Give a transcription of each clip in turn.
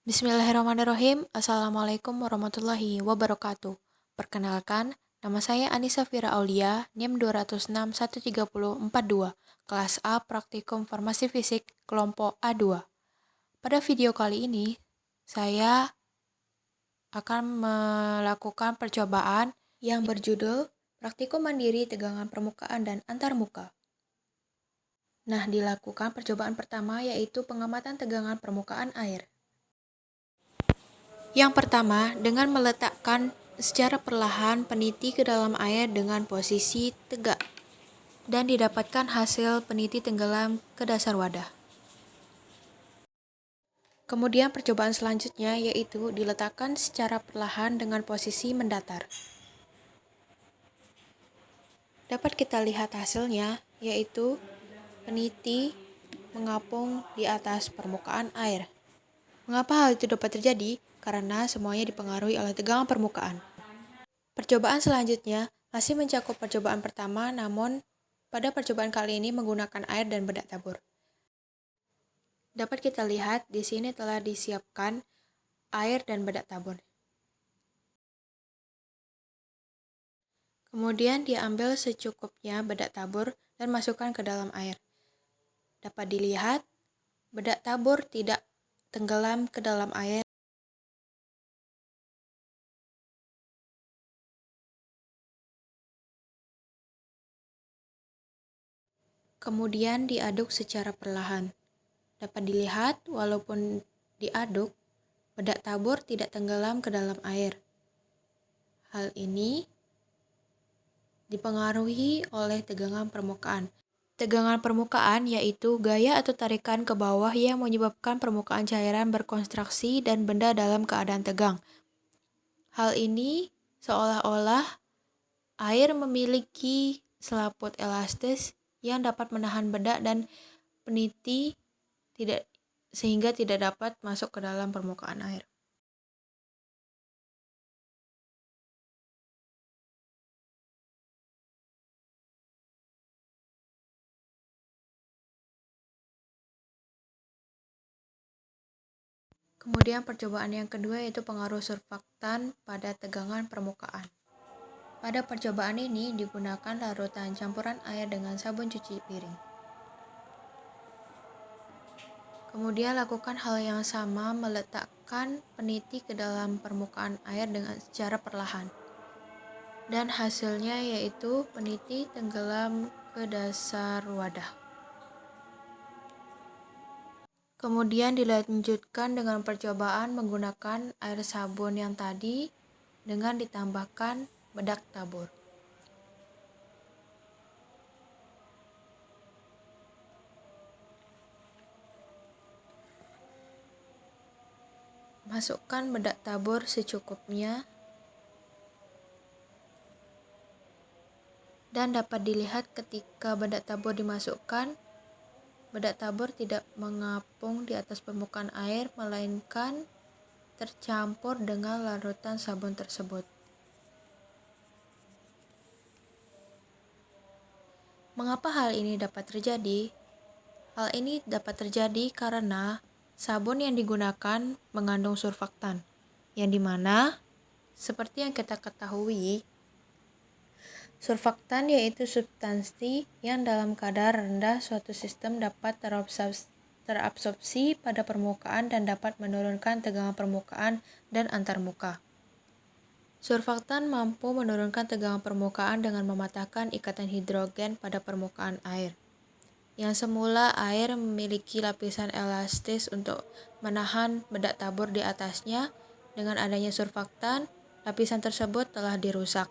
Bismillahirrahmanirrahim. Assalamualaikum warahmatullahi wabarakatuh. Perkenalkan, nama saya Anissa Fira Aulia, NIM 206130442, kelas A Praktikum Farmasi Fisik, kelompok A2. Pada video kali ini, saya akan melakukan percobaan yang berjudul Praktikum Mandiri Tegangan Permukaan dan Antarmuka. Nah, dilakukan percobaan pertama yaitu pengamatan tegangan permukaan air. Yang pertama, dengan meletakkan secara perlahan peniti ke dalam air dengan posisi tegak dan didapatkan hasil peniti tenggelam ke dasar wadah. Kemudian percobaan selanjutnya yaitu diletakkan secara perlahan dengan posisi mendatar. Dapat kita lihat hasilnya yaitu peniti mengapung di atas permukaan air. Mengapa hal itu dapat terjadi? Karena semuanya dipengaruhi oleh tegangan permukaan. Percobaan selanjutnya masih mencakup percobaan pertama, namun pada percobaan kali ini menggunakan air dan bedak tabur. Dapat kita lihat di sini telah disiapkan air dan bedak tabur. Kemudian diambil secukupnya bedak tabur dan masukkan ke dalam air. Dapat dilihat bedak tabur tidak tenggelam ke dalam air. Kemudian diaduk secara perlahan. Dapat dilihat walaupun diaduk, bedak tabur tidak tenggelam ke dalam air. Hal ini dipengaruhi oleh tegangan permukaan. Tegangan permukaan yaitu gaya atau tarikan ke bawah yang menyebabkan permukaan cairan berkontraksi dan benda dalam keadaan tegang. Hal ini seolah-olah air memiliki selaput elastis yang dapat menahan bedak dan peniti sehingga tidak dapat masuk ke dalam permukaan air. Kemudian percobaan yang kedua yaitu pengaruh surfaktan pada tegangan permukaan. Pada percobaan ini digunakan larutan campuran air dengan sabun cuci piring. Kemudian lakukan hal yang sama, meletakkan peniti ke dalam permukaan air dengan secara perlahan. Dan hasilnya yaitu peniti tenggelam ke dasar wadah. Kemudian dilanjutkan dengan percobaan menggunakan air sabun yang tadi dengan ditambahkan bedak tabur. Masukkan bedak tabur secukupnya dan dapat dilihat ketika bedak tabur dimasukkan, bedak tabur tidak mengapung di atas permukaan air, melainkan tercampur dengan larutan sabun tersebut. Mengapa hal ini dapat terjadi? Hal ini dapat terjadi karena sabun yang digunakan mengandung surfaktan, yang dimana seperti yang kita ketahui, surfaktan yaitu substansi yang dalam kadar rendah suatu sistem dapat terabsorpsi pada permukaan dan dapat menurunkan tegangan permukaan dan antarmuka. Surfaktan mampu menurunkan tegangan permukaan dengan mematahkan ikatan hidrogen pada permukaan air. Yang semula air memiliki lapisan elastis untuk menahan bedak tabur di atasnya, dengan adanya surfaktan, lapisan tersebut telah dirusak.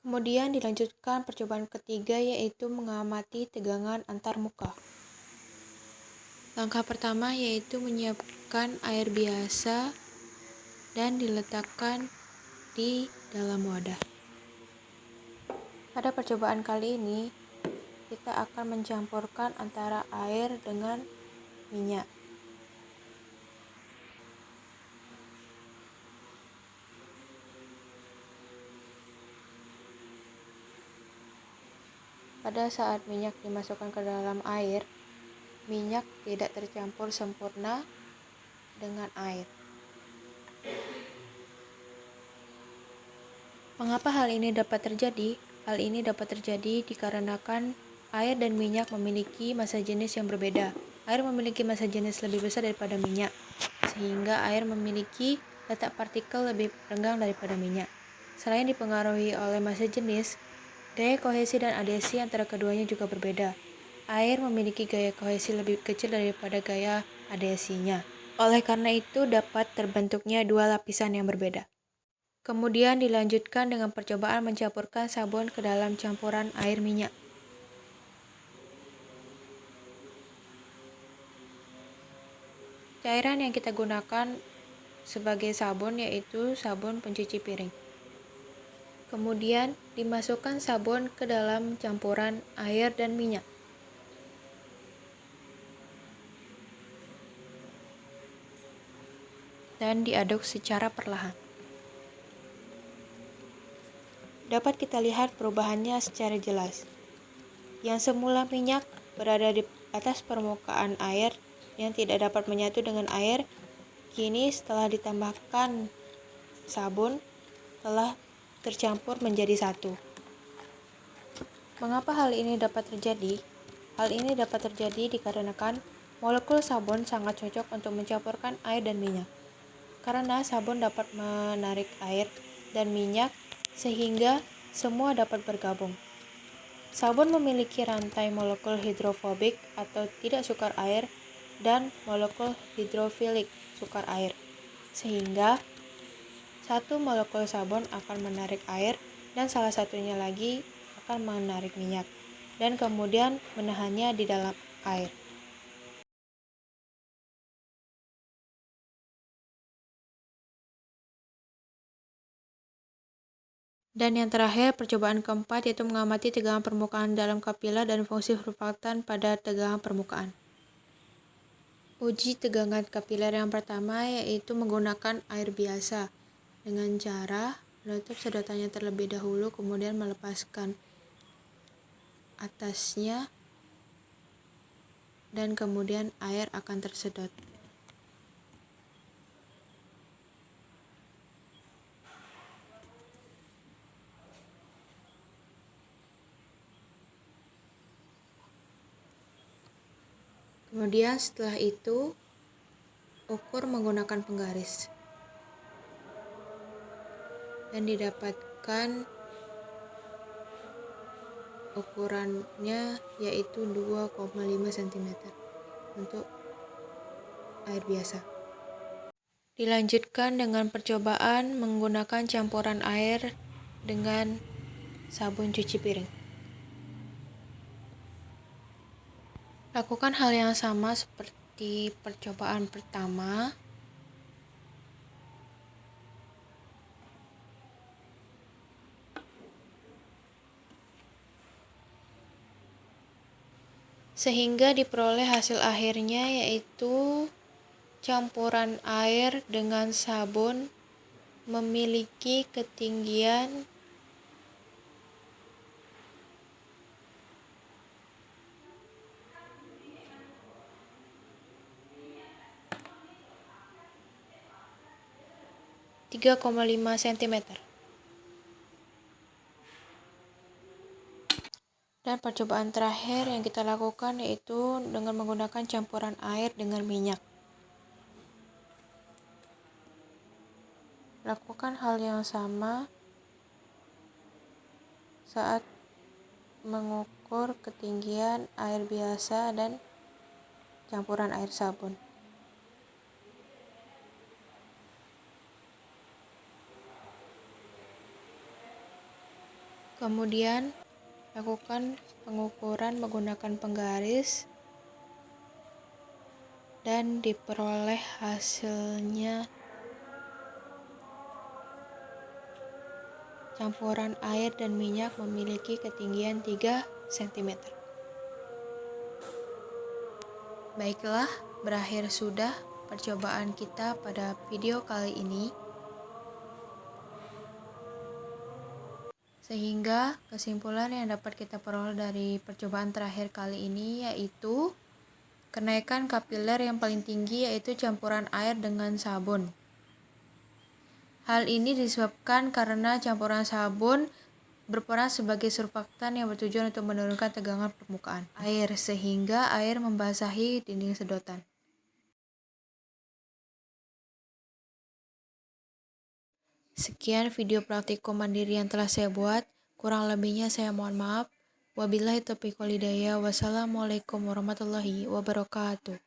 Kemudian dilanjutkan percobaan ketiga yaitu mengamati tegangan antarmuka. Langkah pertama yaitu menyiapkan air biasa dan diletakkan di dalam wadah. Pada percobaan kali ini, kita akan mencampurkan antara air dengan minyak. pada saat minyak dimasukkan ke dalam air, minyak tidak tercampur sempurna dengan air. Mengapa hal ini dapat terjadi? Hal ini dapat terjadi dikarenakan air dan minyak memiliki massa jenis yang berbeda. Air memiliki massa jenis lebih besar daripada minyak, sehingga air memiliki letak partikel lebih renggang daripada minyak. Selain dipengaruhi oleh massa jenis, gaya kohesi dan adhesi antara keduanya juga berbeda. Air memiliki gaya kohesi lebih kecil daripada gaya adhesinya. Oleh karena itu, dapat terbentuknya dua lapisan yang berbeda. Kemudian dilanjutkan dengan percobaan mencampurkan sabun ke dalam campuran air minyak. Cairan yang kita gunakan sebagai sabun yaitu sabun pencuci piring. Kemudian dimasukkan sabun ke dalam campuran air dan minyak. Dan diaduk secara perlahan. Dapat kita lihat perubahannya secara jelas. Yang semula minyak berada di atas permukaan air yang tidak dapat menyatu dengan air, kini setelah ditambahkan sabun telah tercampur menjadi satu. Mengapa hal ini dapat terjadi? Hal ini dapat terjadi dikarenakan molekul sabun sangat cocok untuk mencampurkan air dan minyak. Karena sabun dapat menarik air dan minyak sehingga semua dapat bergabung. Sabun memiliki rantai molekul hidrofobik atau tidak sukar air dan molekul hidrofilik sukar air, sehingga satu molekul sabun akan menarik air dan salah satunya lagi akan menarik minyak dan kemudian menahannya di dalam air. Dan yang terakhir, percobaan keempat yaitu mengamati tegangan permukaan dalam kapiler dan fungsi surfaktan pada tegangan permukaan. Uji tegangan kapiler yang pertama yaitu menggunakan air biasa dengan cara menutup sedotannya terlebih dahulu, kemudian melepaskan atasnya dan kemudian air akan tersedot. Kemudian setelah itu ukur menggunakan penggaris dan didapatkan ukurannya yaitu 2,5 cm untuk air biasa. Dilanjutkan dengan percobaan menggunakan campuran air dengan sabun cuci piring. Lakukan hal yang sama seperti percobaan pertama. Sehingga diperoleh hasil akhirnya yaitu campuran air dengan sabun memiliki ketinggian 3,5 cm. Dan percobaan terakhir yang kita lakukan yaitu dengan menggunakan campuran air dengan minyak. Lakukan hal yang sama saat mengukur ketinggian air biasa dan campuran air sabun. Kemudian lakukan pengukuran menggunakan penggaris dan diperoleh hasilnya campuran air dan minyak memiliki ketinggian 3 cm. Baiklah, berakhir sudah percobaan kita pada video kali ini. Sehingga kesimpulan yang dapat kita peroleh dari percobaan terakhir kali ini yaitu kenaikan kapiler yang paling tinggi yaitu campuran air dengan sabun. Hal ini disebabkan karena campuran sabun berperan sebagai surfaktan yang bertujuan untuk menurunkan tegangan permukaan air sehingga air membasahi dinding sedotan. Sekian video praktikum mandiri yang telah saya buat. Kurang lebihnya saya mohon maaf. Wabillahi taufiq wal hidayah. Wassalamualaikum warahmatullahi wabarakatuh.